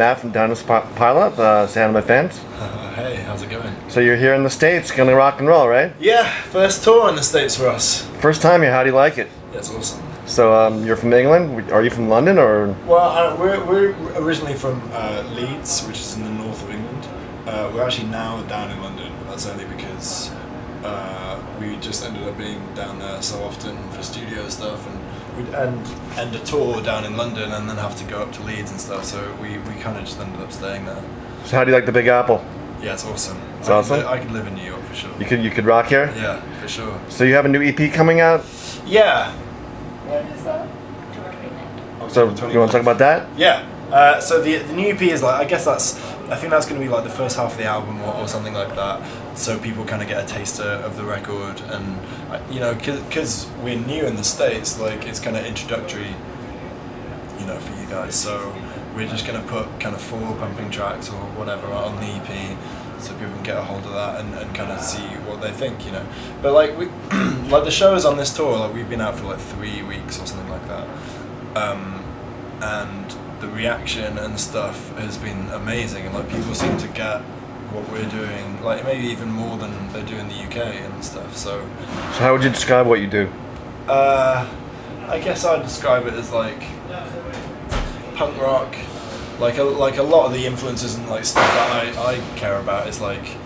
Matt from Dinosaur Pilot. Say hi to my fans. Hey, how's it going? So you're here in the States, gonna rock and roll, right? Yeah, first tour in the States for us. First time here. How do you like it? Yeah, it's awesome. So you're from England. Are you from London or? Well, we're originally from Leeds, which is in the north of England. We're actually now down in London, but that's only because we just ended up being down there so often for studio stuff, and we'd end a tour down in London and then have to go up to Leeds and stuff. So we kind of just ended up staying there. So how do you like the Big Apple? Yeah, it's awesome. It's awesome? I could live in New York for sure. You could rock here? Yeah, for sure. So you have a new EP coming out? Yeah. When is that? So you want to talk about that? Yeah. So the new EP is like, I think that's going to be like the first half of the album or something like that. So people kind of get a taster of the record, and you know, because we're new in the States, like it's kind of introductory, you know, for you guys. So we're just going to put kind of 4 pumping tracks or whatever on the EP, so people can get a hold of that and kind of see what they think, you know. But like we, like the shows on this tour, like we've been out for like 3 weeks or something like that, and the reaction and stuff has been amazing, and like people seem to get what we're doing, like maybe even more than they do in the UK and stuff. So how would you describe what you do? I guess I'd describe it as like punk rock, like a lot of the influences and like stuff that I care about is like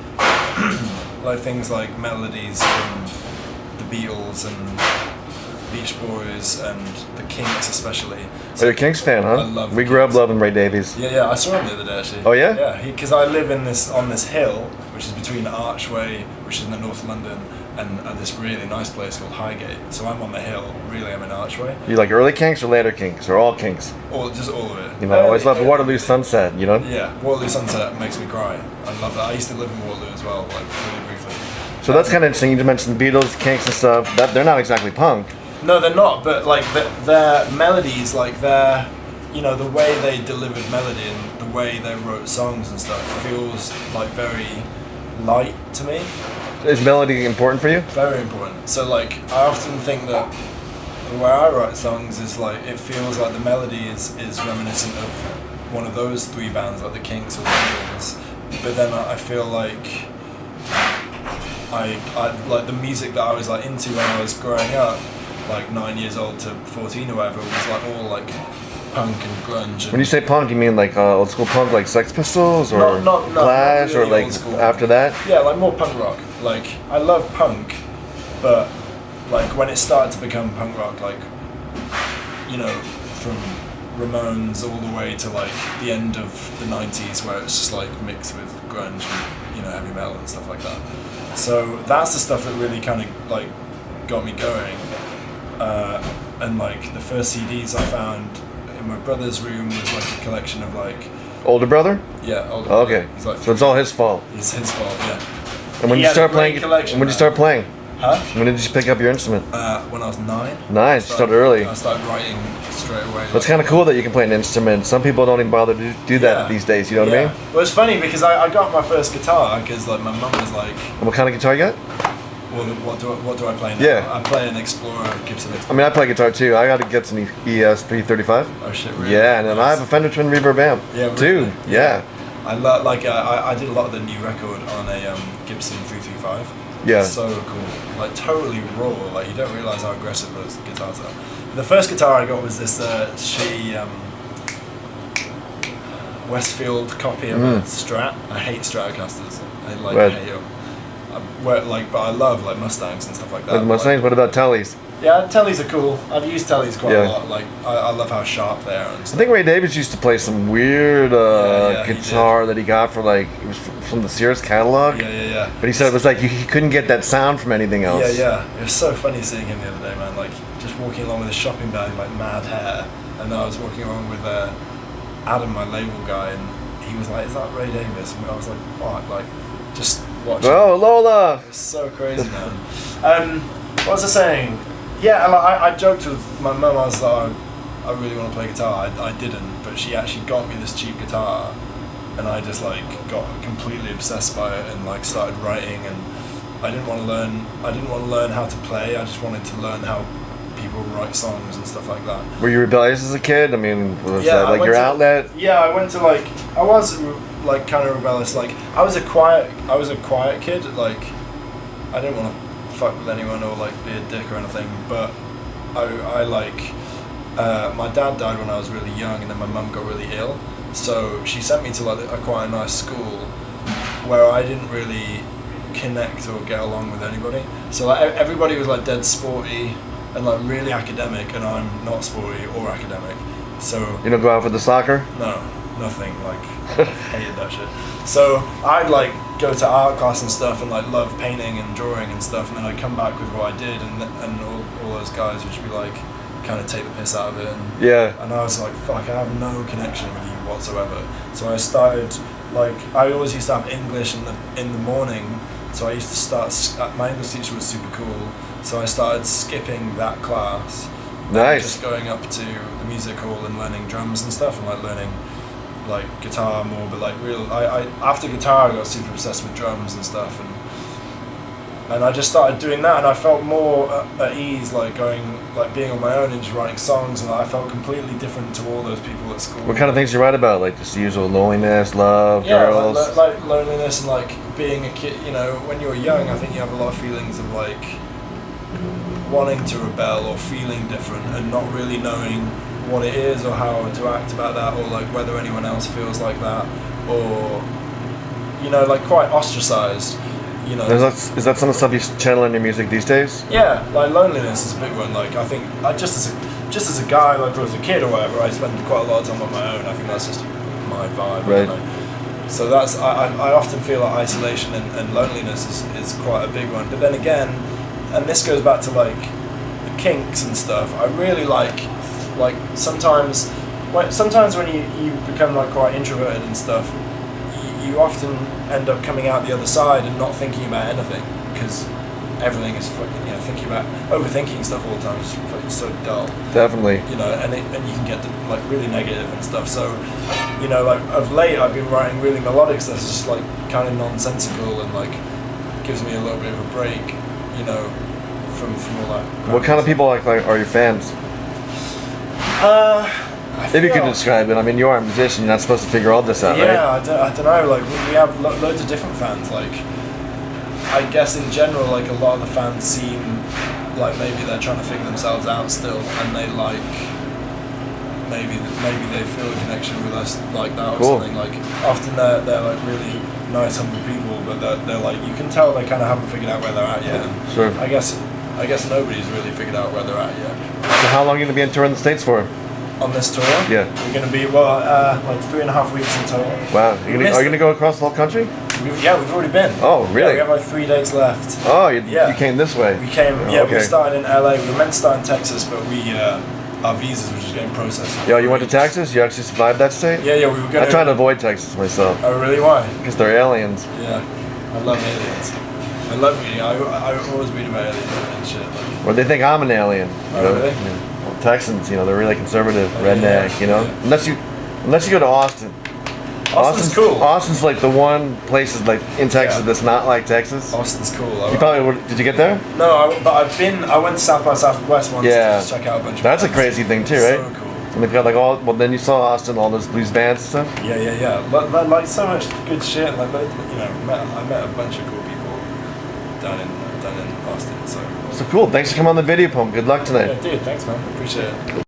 like things like melodies from the Beatles and Beach Boys and the Kinks especially. So you're a Kinks fan, huh? I love We grew up loving Ray Davies. Yeah, I saw him the other day actually. Oh yeah? Yeah, because I live on this hill, which is between Archway, which is in the north of London, and this really nice place called Highgate. So I'm on the hill, really I'm in Archway. You like early Kinks or later Kinks, or all Kinks? Just all of it. You know, I always loved Waterloo Sunset, you know? Yeah, Waterloo Sunset makes me cry. I love that. I used to live in Waterloo as well, like really briefly. So that's kind of interesting. You mentioned the Beatles, Kinks and stuff. They're not exactly punk. No, they're not, but like their melodies, like their, you know, the way they delivered melody and the way they wrote songs and stuff feels like very light to me. Is melody important for you? Very important. So like I often think that the way I write songs is like it feels like the melody is reminiscent of one of those 3 bands like the Kinks or the Beatles, but then I feel like I like the music that I was like into when I was growing up, like 9 years old to 14 or whatever, was like all like punk and grunge. And when you say punk, you mean like old school punk, like Sex Pistols or not Clash, really or like old school. after that? Yeah, like more punk rock. Like I love punk, but like when it started to become punk rock, like, you know, from Ramones all the way to like the end of the 90s, where it's just like mixed with grunge and, you know, heavy metal and stuff like that. So that's the stuff that really kind of like got me going. And like the first CDs I found in my brother's room was like a collection of like. Older brother? Yeah, older. Oh, okay. He's like so it's all his fault. It's his fault, yeah. And when He you had start a great playing, collection, when did you start playing? Huh? When did you pick up your instrument? When I was 9. Nice, you started early. I started writing straight away. That's kind of cool that you can play an instrument. Some people don't even bother to do that these days. You know what I mean? Well, it's funny because I got my first guitar because like my mum was like, And what kind of guitar you got? well, what do I play now? Yeah. I play an Explorer, Gibson Explorer. I mean, I play guitar too. I got to get some ES 335. Oh shit, really? Yeah, and then I have a Fender Twin Reverb amp. Yeah, really? too. Yeah. I love I did a lot of the new record on a Gibson 335. Yeah. So cool, like totally raw. Like you don't realize how aggressive those guitars are. The first guitar I got was this shitty Westfield copy of a Strat. I hate Stratocasters. I hate them. But I love like Mustangs and stuff like that. Like Mustangs. What about Tellys? Yeah, Tellys are cool. I've used Tellys quite Yeah. a lot. Like I love how sharp they are and I stuff. think Ray Davies used to play some weird Yeah, he guitar that he got for like it was from the Sears catalog. Yeah. But he said it was like he couldn't get that sound from anything else. Yeah. It was so funny seeing him the other day, man. Like just walking along with a shopping bag, like mad hair, and I was walking along with Adam, my label guy, and he was like, "Is that Ray Davies?" And I was like, "What?" Like, just watching. Oh, Lola! It was so crazy, man. What was I saying? Yeah, like, I joked with my mum. I was like, I really want to play guitar. I didn't, but she actually got me this cheap guitar, and I just like got completely obsessed by it and like started writing. And I didn't want to learn how to play. I just wanted to learn how people people write songs and stuff like that. Were you rebellious as a kid? I mean, was Yeah, that like your outlet? Yeah, I went to like I was like kind of rebellious. Like I was a quiet kid. Like I didn't want to fuck with anyone or like be a dick or anything. But I like my dad died when I was really young, and then my mum got really ill. So she sent me to like a quite a nice school where I didn't really connect or get along with anybody. So like everybody was like dead sporty and like really academic, and I'm not sporty or academic. So You don't go out for the soccer? no, nothing. Like I hated that shit. So I'd like go to art class and stuff, and like love painting and drawing and stuff, and then I'd come back with what I did, and all those guys would just be like kind of take the piss out of it. And, Yeah. and I was like, fuck, I have no connection with you whatsoever. So I started, like, I always used to have English in the morning, so I used to start, my English teacher was super cool, so I started skipping that class. Nice. Just going up to the music hall and learning drums and stuff, and like learning like guitar more, but like I after guitar I got super obsessed with drums and stuff, and I just started doing that, and I felt more at ease, like being on my own and just writing songs, and I felt completely different to all those people at school. What kind of things you write about? Like just the usual loneliness, love, Yeah, girls? like loneliness and like being a kid. You know, when you're young, I think you have a lot of feelings of like wanting to rebel or feeling different and not really knowing what it is or how to act about that, or like whether anyone else feels like that, or you know, like quite ostracized. You know, Is that some of the stuff you channel in your music these days? yeah, like loneliness is a big one. Like I think, just as a guy, like as a kid or whatever, I spend quite a lot of time on my own. I think that's just my vibe. Right. You know? So that's I often feel like isolation and loneliness is quite a big one. But then again, and this goes back to like the Kinks and stuff. I really like sometimes when you become like quite introverted and stuff, you often end up coming out the other side and not thinking about anything, because everything is fucking, you know, overthinking stuff all the time is fucking so dull. Definitely. You know, and you can get like really negative and stuff. So, you know, like of late I've been writing really melodic stuff. It's just like kind of nonsensical and like gives me a little bit of a break. You know, from all that. What kind of people like are your fans? If you could describe it, I mean, you are a musician. You're not supposed to figure all this out, right? Yeah, I don't know. Like we have loads of different fans. Like I guess in general, like a lot of the fans seem like maybe they're trying to figure themselves out still, and they like maybe they feel a connection with us like that or Cool. something. Like often they're like really nice, humble people, but they're like, you can tell they kind of haven't figured out where they're at yet. And Sure. I guess nobody's really figued out where they're at yet. So how long are you going to be in tour in the States for? On this tour, Yeah. we're going to be like 3.5 weeks in total. Wow. Are you going to go across the whole country? We've already been. Oh, really? Yeah, we have like 3 days left. Oh, you Yeah. came this way. We came. Oh, Yeah, okay. we started in LA. We were meant to start in Texas, but our visas were just getting processed. Yo, you went to Texas? You actually survived that state? Yeah, we were going. I try to avoid Texas myself. Oh, really? Why? Because they're aliens. Yeah, I love aliens. I love reading. I always read about aliens and shit. Like, Or they think I'm an alien. Oh, really? Well, Texans, you know, they're really conservative, Oh, redneck, yeah. you know? Yeah. Unless you go to Austin. Austin's cool. Austin's like the one place like in Texas Yeah. that's not like Texas. Austin's cool. You probably would, did you get there? No, but I went to South by Southwest once to Yeah. just check out a bunch of That's a bands. crazy thing too, right? So cool. And they've got like then you saw Austin, all those blues bands and stuff. Yeah. Like so much good shit. Like you know, I met a bunch of cool people down in Austin. So So cool. Thanks for coming on the Videopoem. Good luck tonight. yeah, dude, thanks man. Appreciate it.